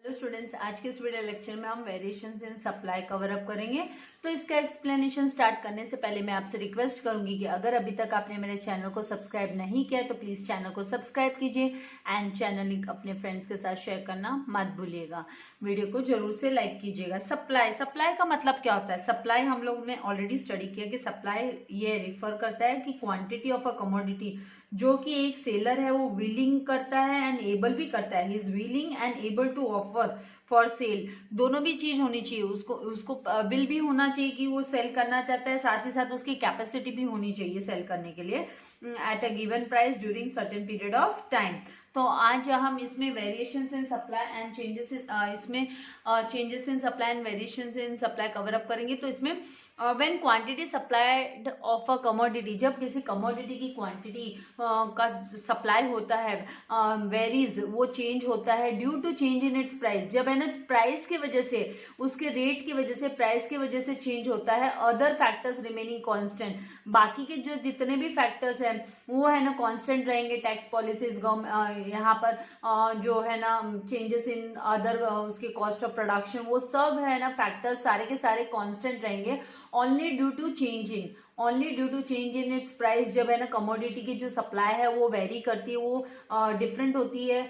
Hello students, आज के इस वीडियो लेक्चर में हम variations in supply cover up करेंगे। तो इसका एक्सप्लेनेशन स्टार्ट करने से पहले मैं आपसे रिक्वेस्ट करूंगी कि अगर अभी तक आपने मेरे चैनल को सब्सक्राइब नहीं किया है तो प्लीज चैनल को सब्सक्राइब कीजिए एंड चैनल लिंक अपने फ्रेंड्स के साथ शेयर करना मत भूलिएगा। वीडियो को जरूर से लाइक कीजिएगा। सप्लाई का मतलब क्या होता है? सप्लाई हम लोग ने ऑलरेडी स्टडी किया कि सप्लाई ये रिफर करता है कि क्वांटिटी ऑफ अ कमोडिटी जो कि एक सेलर है वो विलिंग करता है एंड एबल भी करता है। He is willing and able to offer for sale. दोनों भी चीज होनी चाहिए। उसको बिल भी होना चाहिए कि वो सेल करना चाहता है, साथ ही साथ उसकी कैपेसिटी भी होनी चाहिए सेल करने के लिए at a given price during certain period of time. तो आज हम इसमें variations in supply and changes इसमें changes in supply and variations in supply cover up करेंगे। तो इसमें when quantity supplied of a commodity, जब किसी कमोडिटी की क्वांटिटी का सप्लाई होता है वेरीज, वो चेंज होता है due to change in its price. जब है ना प्राइस की वजह से, उसके रेट की वजह से, प्राइस की वजह से चेंज होता है। अदर फैक्टर्स रिमेनिंग कांस्टेंट, बाकी के जो जितने भी फैक्टर्स हैं वो है ना कांस्टेंट रहेंगे। टैक्स पॉलिसीज, यहाँ पर जो है ना चेंजेस इन अदर उसके कॉस्ट ऑफ प्रोडक्शन, वो सब है ना फैक्टर्स सारे के सारे कांस्टेंट रहेंगे only due to change in its price. जब है ना कमोडिटी की जो सप्लाई है वो वेरी करती है, वो डिफरेंट होती है,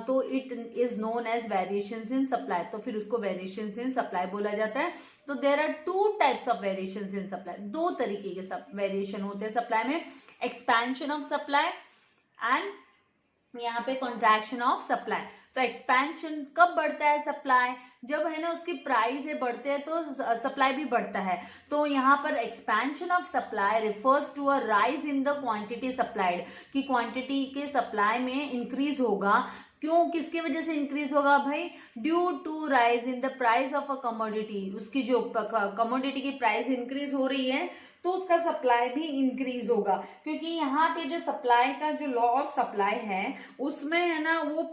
तो it is known as variations in supply. तो फिर उसको वेरिएशंस इन सप्लाई बोला जाता है। तो there are two types of variations in supply. दो तरीके के वेरिएशन होते हैं सप्लाई में, एक्सपेंशन ऑफ सप्लाई एंड यहाँ पे कॉन्ट्रैक्शन ऑफ सप्लाई। तो एक्सपेंशन कब बढ़ता है सप्लाई? जब है ना उसकी प्राइस है बढ़ते हैं तो सप्लाई भी बढ़ता है। तो यहाँ पर expansion of supply refers to a rise in the quantity supplied, कि क्वांटिटी के सप्लाई में इंक्रीज होगा। क्यों, किसकी वजह से इंक्रीज होगा भाई? Due to rise in the price of a commodity. उसकी जो कमोडिटी की प्राइस इंक्रीज हो रही है तो उसका सप्लाई भी इंक्रीज होगा, क्योंकि यहाँ पे जो सप्लाई का जो लॉ ऑफ सप्लाई है उसमें है ना वो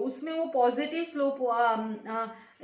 उसमें वो पॉजिटिव स्लोप,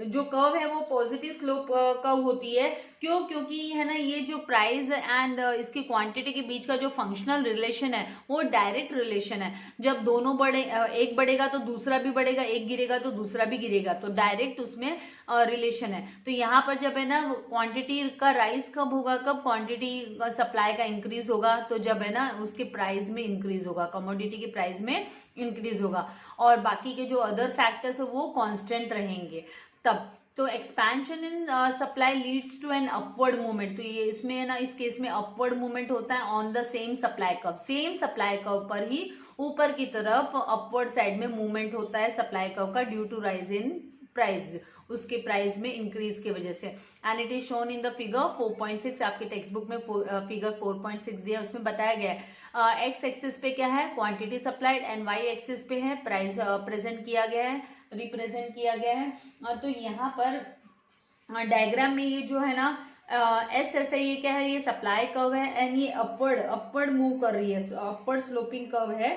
जो कर्व है वो पॉजिटिव स्लोप कर्व होती है। क्यों? क्योंकि है ना ये जो प्राइस एंड इसकी क्वांटिटी के बीच का जो फंक्शनल रिलेशन है वो डायरेक्ट रिलेशन है। जब दोनों एक बढ़ेगा तो दूसरा भी बढ़ेगा, एक गिरेगा तो दूसरा भी गिरेगा, तो डायरेक्ट उसमें रिलेशन है। तो यहाँ पर जब है ना क्वांटिटी का राइज कब होगा, कब क्वांटिटी सप्लाई का इंक्रीज होगा? तो जब है ना उसके प्राइस में इंक्रीज होगा, कमोडिटी के प्राइस में इंक्रीज होगा, और बाकी के जो अदर फैक्टर्स है वो कांस्टेंट रहेंगे तब। तो expansion in supply leads to an upward movement. तो ये इसमें है ना इस केस में अपवर्ड मूवमेंट होता है on the same supply curve. Same supply curve पर ही ऊपर की तरफ अपवर्ड साइड में मूवमेंट होता है सप्लाई कर्व का due to rise in price, उसके प्राइस में इंक्रीज की वजह से। And it is shown in the figure 4.6। आपके टेक्स्ट बुक में फिगर 4.6 दिया, उसमें बताया गया है एक्स एक्सिस पे क्या है quantity supplied and Y axis पे है प्राइस प्रेजेंट किया गया है, रिप्रेजेंट किया गया है। तो यहाँ पर डायग्राम में ये जो है ना एस एस है, ये क्या है? ये सप्लाई कर्व है एंड ये अपवर्ड मूव कर रही है, अपवर्ड स्लोपिंग कर्व है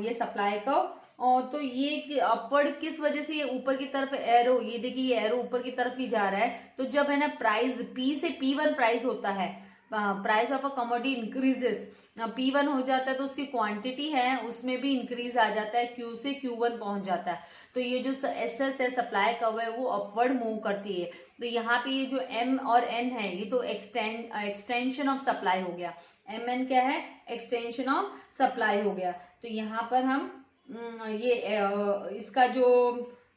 ये सप्लाई कर्व। और तो ये अपवर्ड किस वजह से? ये ऊपर की तरफ एरो, ये देखिए ये एरो ऊपर की तरफ ही जा रहा है। तो जब है ना प्राइस P से P1 प्राइस होता है, price of a commodity increases, P1 हो जाता है तो उसकी क्वांटिटी है उसमें भी इंक्रीज आ जाता है, Q से Q1 पहुंच जाता है। तो ये जो एस एस है सप्लाई कर्व है वो अपवर्ड मूव करती है। तो यहाँ पे ये जो M और N है ये तो एक्सटेंशन ऑफ सप्लाई हो गया। MN क्या है? एक्सटेंशन ऑफ सप्लाई हो गया। तो यहाँ पर हम ये इसका जो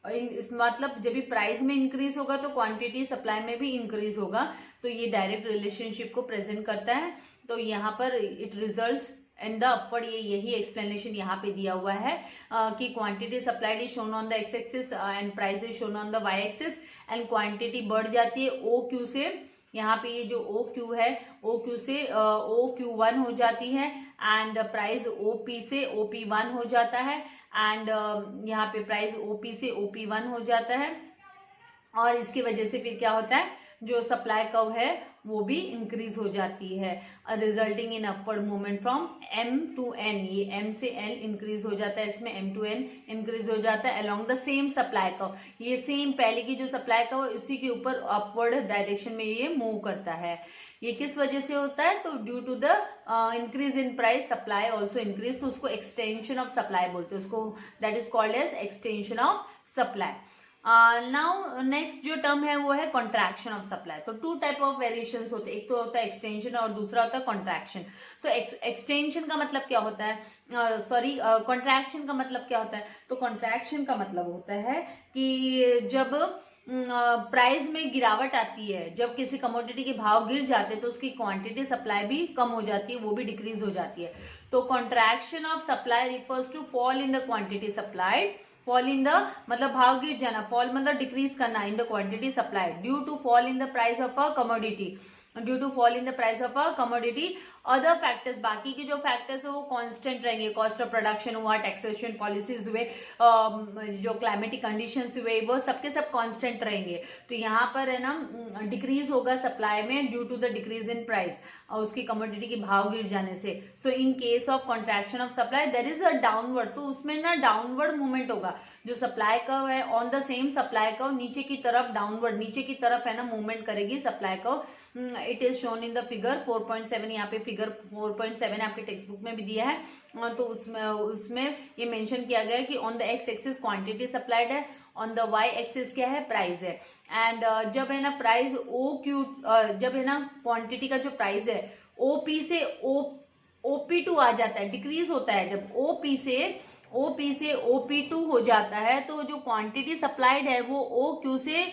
मतलब जब भी प्राइस में इंक्रीज होगा तो क्वांटिटी सप्लाई में भी इंक्रीज होगा। तो ये डायरेक्ट रिलेशनशिप को प्रेजेंट करता है। तो यहाँ पर it results in the upward, ये यही एक्सप्लेनेशन यहाँ पे दिया हुआ है कि quantity supplied is shown on the X axis and price is shown on the Y axis and quantity बढ़ जाती है OQ से। यहाँ पे ये जो OQ है OQ से OQ1 हो जाती है एंड प्राइस OP से OP1 हो जाता है एंड यहाँ पे प्राइस OP से OP1 हो जाता है। और इसकी वजह से फिर क्या होता है, जो सप्लाई कर्व है वो भी इंक्रीज हो जाती है, resulting in upward movement from M to N। ये M से N इंक्रीज हो जाता है, इसमें M to N इंक्रीज हो जाता है along the same supply curve. ये सेम पहले की जो सप्लाई कर्व इसी के ऊपर अपवर्ड डायरेक्शन में ये मूव करता है। ये किस वजह से होता है? तो due to the increase in price supply also increase, तो उसको एक्सटेंशन ऑफ सप्लाई बोलते हैं, उसको that is called as extension of supply. Now next जो टर्म है वो है कॉन्ट्रैक्शन ऑफ सप्लाई। तो टू टाइप ऑफ वेरिएशंस होते हैं, एक तो होता है एक्सटेंशन और दूसरा होता है कॉन्ट्रैक्शन। तो एक्सटेंशन का मतलब क्या होता है, कॉन्ट्रैक्शन का मतलब क्या होता है? तो कॉन्ट्रैक्शन का मतलब होता है कि जब प्राइस में गिरावट आती है, जब किसी कमोडिटी के भाव गिर जाते हैं तो उसकी क्वांटिटी सप्लाई भी कम हो जाती है, वो भी डिक्रीज हो जाती है। तो contraction of supply refers to fall in the quantity supplied. Fall in the मतलब भाव गिर जाना, फॉल मतलब डिक्रीज करना in the quantity supplied due to fall in the price of a commodity, due to fall in the price of a commodity. Other factors, बाकी के जो factors है वो कांस्टेंट रहेंगे, कॉस्ट ऑफ प्रोडक्शन हुआ, taxation policies हुए, जो climatic conditions हुए, वो सबके सब कांस्टेंट रहेंगे। तो यहाँ पर है ना डिक्रीज होगा सप्लाई में due to the decrease in price, उसकी कमोडिटी की भाव गिर जाने से। So in case of contraction of supply there is a downward, तो उसमें ना डाउनवर्ड मूवमेंट होगा। जो सप्लाई कर्व है on the same supply curve नीचे की तरफ डाउनवर्ड, नीचे की तरफ है ना मूवमेंट करेगी supply curve. It is shown in the figure 4.7, यहाँ पे फिगर 4.7 आपके टेक्स्ट बुक में भी दिया है। तो उसमें ये मेंशन किया गया है कि on the X axis quantity supplied है, ऑन द वाई एक्सिस क्या है, प्राइस है। एंड जब है ना प्राइस जब है ना क्वांटिटी का जो प्राइस है ओपी से OP2 आ जाता है, डिक्रीज होता है। जब OP से OP2 हो जाता है तो जो क्वांटिटी सप्लाइड है वो OQ से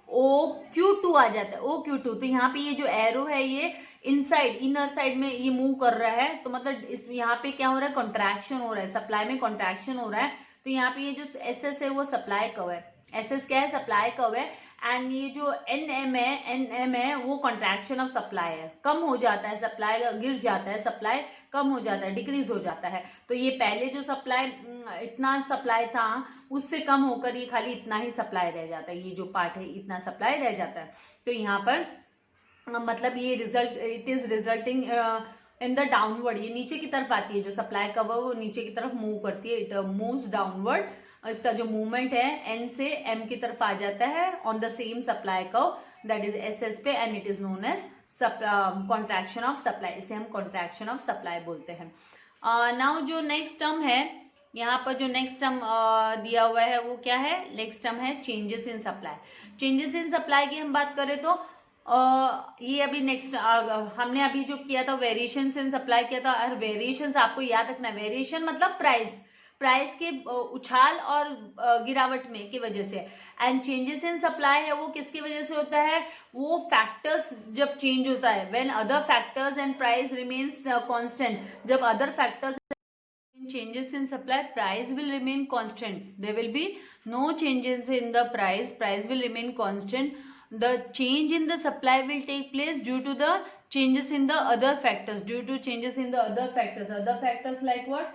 OQ2 आ जाता है, OQ2। तो यहाँ पे ये जो एरो है ये इनसाइड इनर साइड में ये मूव कर रहा है, तो मतलब इस यहाँ पे क्या हो रहा है, कॉन्ट्रैक्शन हो रहा है, सप्लाई में कॉन्ट्रैक्शन हो रहा है। तो यहाँ पे ये जो SS है वो सप्लाई कर्व है, SS क्या है, सप्लाई कर्व है। एंड ये जो NM है वो कॉन्ट्रैक्शन ऑफ सप्लाई है, कम हो जाता है, सप्लाई गिर जाता है, सप्लाई कम हो जाता है, डिक्रीज हो जाता है। तो ये पहले जो सप्लाई इतना सप्लाई था उससे कम होकर ये खाली इतना ही सप्लाई रह जाता है, ये जो पार्ट है इतना सप्लाई रह जाता है। तो यहाँ पर मतलब ये it is resulting in the downward, ये नीचे की तरफ आती है, जो सप्लाई कर्व है वो नीचे की तरफ मूव करती है, इट मूव्स डाउनवर्ड। इसका जो मूवमेंट है N से M की तरफ आ जाता है on the same supply curve, that is SS पे, and it is known as contraction of supply, इसे हम कॉन्ट्रैक्शन ऑफ सप्लाई बोलते हैं। नाउ जो नेक्स्ट टर्म है, यहाँ पर जो नेक्स्ट टर्म दिया हुआ है वो क्या है, नेक्स्ट टर्म है changes in supply. Changes in supply की हम बात करें तो ये अभी नेक्स्ट हमने अभी जो किया था वेरिएशन इन सप्लाई किया था, और वेरिएशन आपको याद रखना है, वेरिएशन मतलब प्राइस के उछाल और गिरावट में की वजह से। एंड चेंजेस इन सप्लाई है वो किसकी वजह से होता है, वो फैक्टर्स जब चेंज होता है, when other factors and price remains constant. जब other factors changes in supply, price will remain constant, there will be no changes in the price will remain constant. The change in the supply will take place due to the changes in the other factors, other factors like what,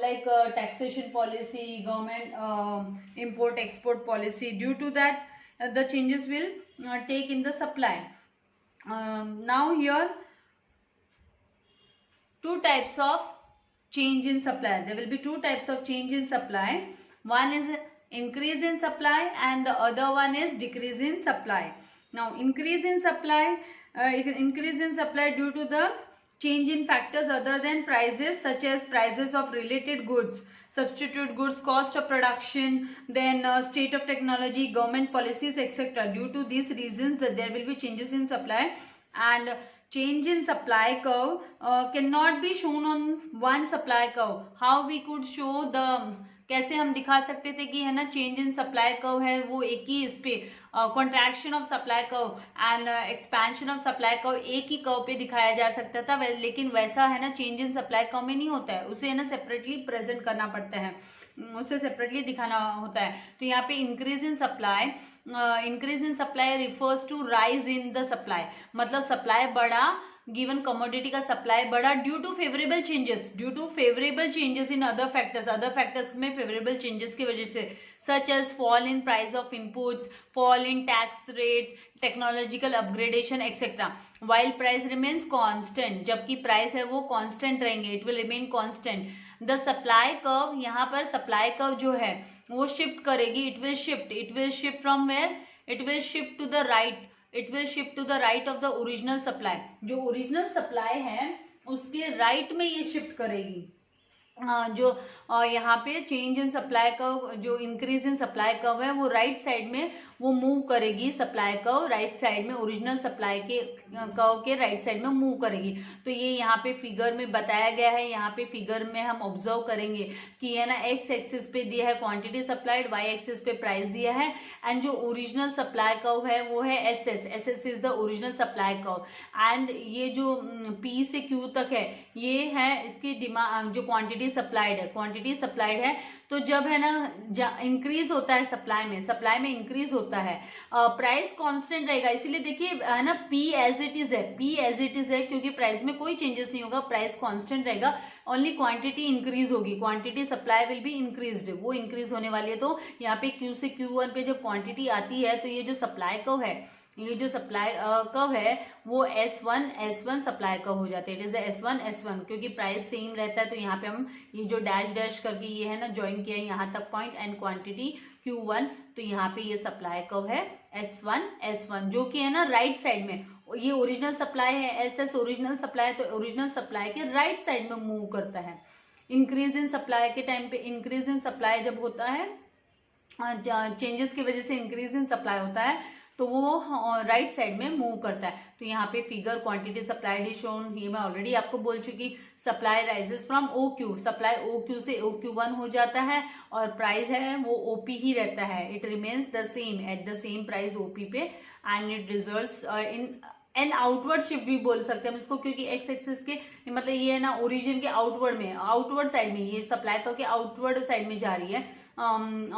like taxation policy, government import export policy. Due to that the changes will take in the supply. Now here two types of change in supply, there will be two types of change in supply. One is increase in supply and the other one is decrease in supply. Now increase in supply due to the change in factors other than prices, such as prices of related goods, substitute goods, cost of production, then state of technology, government policies, etc. Due to these reasons there will be changes in supply. And change in supply curve cannot be shown on one supply curve. How we could show the, कैसे हम दिखा सकते थे कि है ना change in supply curve है वो एक ही इस पे, contraction of supply curve and expansion of supply curve एक ही कर्व पे दिखाया जा सकता था, लेकिन वैसा है ना चेंज इन सप्लाई कर्व में नहीं होता है, उसे है ना सेपरेटली प्रेजेंट करना पड़ता है, उसे सेपरेटली दिखाना होता है। तो यहाँ पे increase in supply refers to rise in the supply, मतलब सप्लाई बढ़ा, गिवन कमोडिटी का सप्लाई बढ़ा due to favourable changes in other factors में फेवरेबल चेंजेस की वजह से, such as fall in price of inputs, fall in tax rates, technological upgradation etcetera. While price remains constant, जबकि price है वो constant रहेंगे, it will remain constant. The supply curve, यहाँ पर सप्लाई कर्व जो है वो शिफ्ट करेगी, it will shift from where, it will shift to the right of the original supply. जो ओरिजिनल सप्लाई है उसके राइट में ये शिफ्ट करेगी, जो यहाँ पे चेंज इन सप्लाई कर्व, जो इंक्रीज इन सप्लाई कर्व है वो राइट साइड में वो मूव करेगी, सप्लाई कर्व राइट साइड में, ओरिजिनल सप्लाई के कर्व के राइट साइड में मूव करेगी। तो ये यहाँ पे फिगर में बताया गया है। यहाँ पे फिगर में हम ऑब्जर्व करेंगे कि है ना एक्स एक्सिस पे दिया है क्वांटिटी सप्लाइड, वाई एक्सिस पे प्राइस दिया है, एंड जो ओरिजिनल सप्लाई कर्व है वो है S S, S S is the original supply curve, and ये जो पी से क्यू तक है ये है इसकी डिमांड, जो क्वांटिटी सप्लाइड है, क्वांटिटी सप्लाइड है। तो जब है ना इंक्रीज होता है सप्लाई में इंक्रीज होता है, प्राइस कांस्टेंट रहेगा, इसीलिए देखिए है ना पी एज इट इज है, पी एज इट इज है, क्योंकि प्राइस में कोई चेंजेस नहीं होगा, प्राइस कांस्टेंट रहेगा, ओनली क्वांटिटी इंक्रीज होगी, quantity supply will be increased, वो इंक्रीज होने वाली है। तो यहाँ पे क्यू से Q1 पे जब क्वांटिटी आती है तो ये जो सप्लाई कर्व है, ये जो सप्लाई कर्व है वो S1 सप्लाई कर्व हो जाते हैं, इट इज S1 क्योंकि प्राइस सेम रहता है। तो यहाँ पे हम ये जो डैश डैश करके ये है ना ज्वाइन किया है यहाँ तक पॉइंट, एंड क्वांटिटी Q1, तो यहाँ पे ये सप्लाई कर्व है S1 जो कि है ना राइट साइड में, ये ओरिजिनल सप्लाई है, SS ओरिजिनल सप्लाई है, तो ओरिजिनल सप्लाई के राइट साइड में मूव करता है। इंक्रीज इन सप्लाई के टाइम पे, इंक्रीज इन सप्लाई जब होता है, चेंजेस की वजह से इंक्रीज इन सप्लाई होता है, तो वो राइट साइड में मूव करता है। तो यहाँ पे figure quantity supplied is shown, ये मैं ऑलरेडी आपको बोल चुकी, supply rises from OQ, supply OQ से OQ1 हो जाता है, और प्राइस है वो OP ही रहता है, it remains the same at the same price OP पे, and it results in an outward shift भी बोल सकते हैं हम इसको, क्योंकि एक्स एक्सिस के मतलब ये है ना ओरिजिन के आउटवर्ड में, आउटवर्ड साइड में, ये सप्लाई कर्व के आउटवर्ड साइड में जा रही है,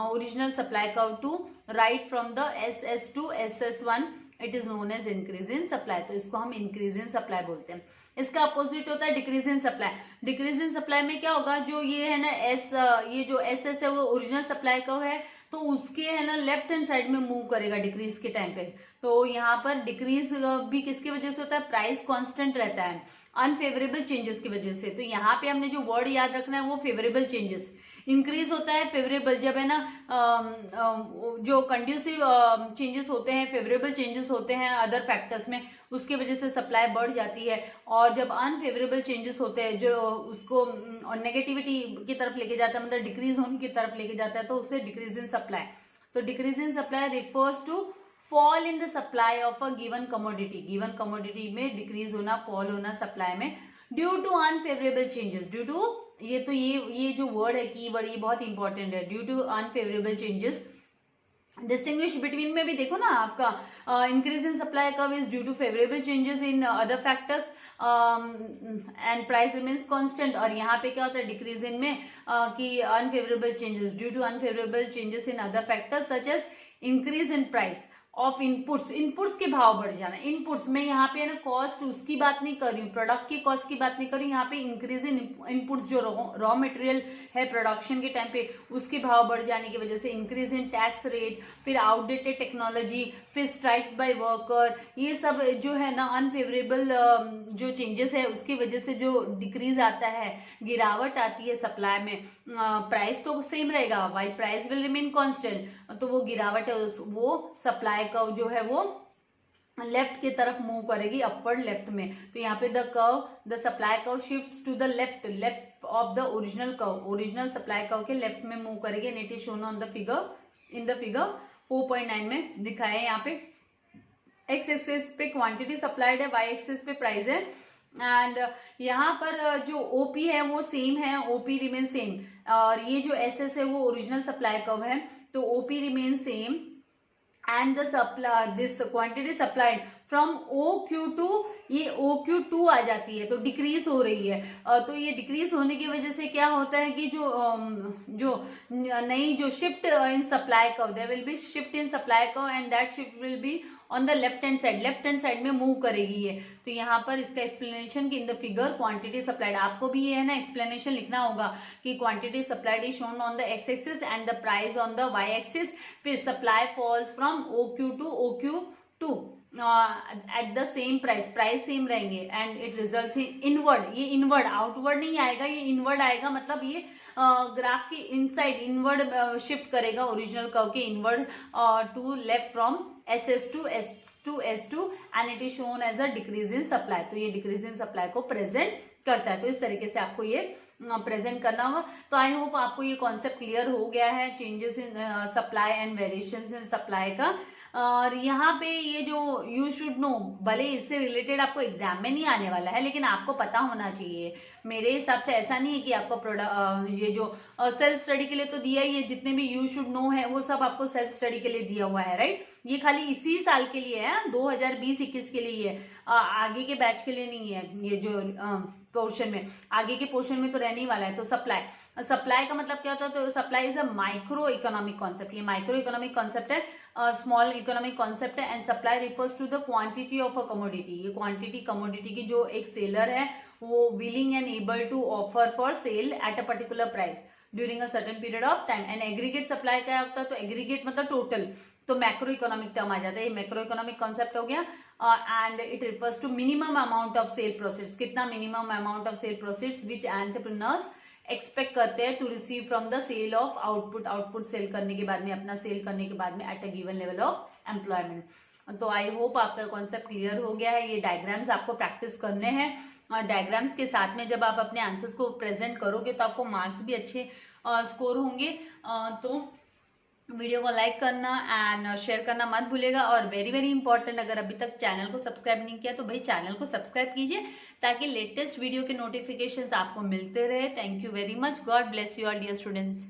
original supply curve to right from the SS to SS1, it is known as increase in supply. तो इसको हम इंक्रीज इन सप्लाई बोलते हैं। इसका अपोजिट होता है decrease in supply. Decrease in supply में क्या होगा, जो ये है ना ये जो SS है वो ओरिजिनल सप्लाई कर्व है, तो उसके है ना लेफ्ट हैंड साइड में मूव करेगा डिक्रीज के टाइम पे। तो यहाँ पर डिक्रीज भी किसकी वजह से होता है, प्राइस कांस्टेंट रहता है, अनफेवरेबल चेंजेस की वजह से। तो यहाँ पे हमने जो वर्ड याद रखना है वो फेवरेबल चेंजेस। इंक्रीज होता है फेवरेबल, जब है ना जो कंड्यूसिव चेंजेस होते हैं, फेवरेबल चेंजेस होते हैं अदर फैक्टर्स में, उसकी वजह से सप्लाई बढ़ जाती है। और जब अनफेवरेबल चेंजेस होते हैं जो उसको नेगेटिविटी की तरफ लेके जाता है, मतलब डिक्रीज होने की तरफ लेके जाता है, तो उससे डिक्रीज इन सप्लाई। तो decrease in supply refers to fall in the supply of a given commodity में डिक्रीज होना, फॉल होना सप्लाई में, due to unfavourable changes, due to ये जो वर्ड है की वर्ड, ये बहुत इंपॉर्टेंट है, due to unfavourable changes. Distinguish between में भी देखो ना आपका, increase in supply curve is due to favourable changes in other factors and price remains constant. और यहाँ पे क्या होता है डिक्रीज इन में कि unfavourable changes, due to unfavourable changes in other factors such as increase in price of inputs के भाव बढ़ जाना। इनपुट्स में यहाँ पे ना कॉस्ट उसकी बात नहीं कर रही हूँ, प्रोडक्ट की कॉस्ट की बात नहीं कर रही हूँ, यहाँ पे इंक्रीज इन इनपुट्स, जो रॉ मटेरियल है प्रोडक्शन के टाइम पे उसके भाव बढ़ जाने की वजह से, इंक्रीज इन टैक्स रेट, फिर आउटडेटेड टेक्नोलॉजी, फिर स्ट्राइक्स बाय वर्कर, ये सब जो है ना अनफेवरेबल जो चेंजेस है उसकी वजह से जो डिक्रीज आता है, गिरावट आती है सप्लाई में। प्राइस तो सेम रहेगा, while price will remain constant, तो वो गिरावट है वो सप्लाई कर्व जो है वो लेफ्ट की तरफ मूव करेगी, अपवर्ड लेफ्ट में। तो यहाँ पे the supply curve shifts to the left of the original curve, original supply curve के लेफ्ट में मूव करेगी, and it is shown on the figure, in the figure 4.9 में दिखाया है। यहाँ पे एक्स एक्सिस पे क्वांटिटी सप्लाइड है, वाई एक्सिस पे प्राइस है, एंड यहाँ पर जो OP है वो सेम है, OP रिमेन सेम, और ये जो SS है वो ओरिजिनल सप्लाई कर्व है, तो OP remain same, and this quantity supplied from OQ2, ये OQ2 आ जाती है, तो डिक्रीज हो रही है। तो ये डिक्रीज होने की वजह से क्या होता है कि जो नई जो shift in supply curve, there will be shift in supply curve, and that shift will be on the left hand side में मूव करेगी ये। तो यहाँ पर इसका एक्सप्लेनेशन कि in the figure quantity supplied, आपको भी ये है ना एक्सप्लेनेशन लिखना होगा कि quantity supplied is shown on the X axis and the price on the Y axis, फिर supply falls from OQ to OQ2, at the same price same रहेंगे and it results in inward, ये inward outward नहीं आएगा, ये inward आएगा, मतलब ये graph की इनसाइड इनवर्ड शिफ्ट करेगा ओरिजिनल कर्व के inward to left from SS to S2 and it is shown as a decrease in supply. तो ये डिक्रीज इन सप्लाई को प्रेजेंट करता है। तो इस तरीके से आपको ये प्रेजेंट करना होगा। तो आई होप आपको ये कॉन्सेप्ट क्लियर हो गया है changes in supply and variations in supply का। और यहाँ पे ये जो यू शुड नो, भले इससे रिलेटेड आपको एग्जाम में नहीं आने वाला है लेकिन आपको पता होना चाहिए। मेरे हिसाब से ऐसा नहीं है कि आपको प्रोडक्ट ये जो सेल्फ स्टडी के लिए तो दिया ही है, जितने भी यू शुड नो है वो सब आपको सेल्फ स्टडी के लिए दिया हुआ है, राइट। ये खाली इसी साल के लिए है, 2020-21 के लिए है, आगे के बैच के लिए नहीं है। ये जो पोर्शन में, आगे के पोर्शन में तो रहने ही वाला है। तो सप्लाई का मतलब क्या होता है? तो supply is a micro economic concept. ये माइक्रो इकोनॉमिक कॉन्सेप्ट है, स्मॉल इकोनॉमिक कॉन्सेप्ट है। And supply refers to the quantity of a commodity. ये क्वांटिटी कमोडिटी की जो एक सेलर है वो willing and able to offer for sale at a particular price during a certain period of time. And aggregate supply क्या होता है? तो एग्रीगेट मतलब टोटल, तो मैक्रो इकोनॉमिक टर्म आ जाता है। ये मैक्रो इकोनॉमिक कॉन्सेप्ट हो गया। And it refers to minimum amount of sale proceeds. कितना minimum amount of sale proceeds which entrepreneurs expect करते हैं to receive from the sale of output sell करने के बाद में, अपना सेल करने के बाद में eight a given level of employment. तो आई होप आपका कॉन्सेप्ट क्लियर हो गया है। ये डायग्राम्स आपको प्रैक्टिस करने हैं और डायग्राम्स के साथ में जब आप अपने आंसर्स को प्रेजेंट करोगे तो आपको मार्क्स भी अच्छे स्कोर होंगे। तो वीडियो को लाइक करना एंड शेयर करना मत भूलेगा। और वेरी वेरी इंपॉर्टेंट, अगर अभी तक चैनल को सब्सक्राइब नहीं किया तो भाई चैनल को सब्सक्राइब कीजिए ताकि लेटेस्ट वीडियो के नोटिफिकेशंस आपको मिलते रहे। Thank you very much. God bless you all dear students.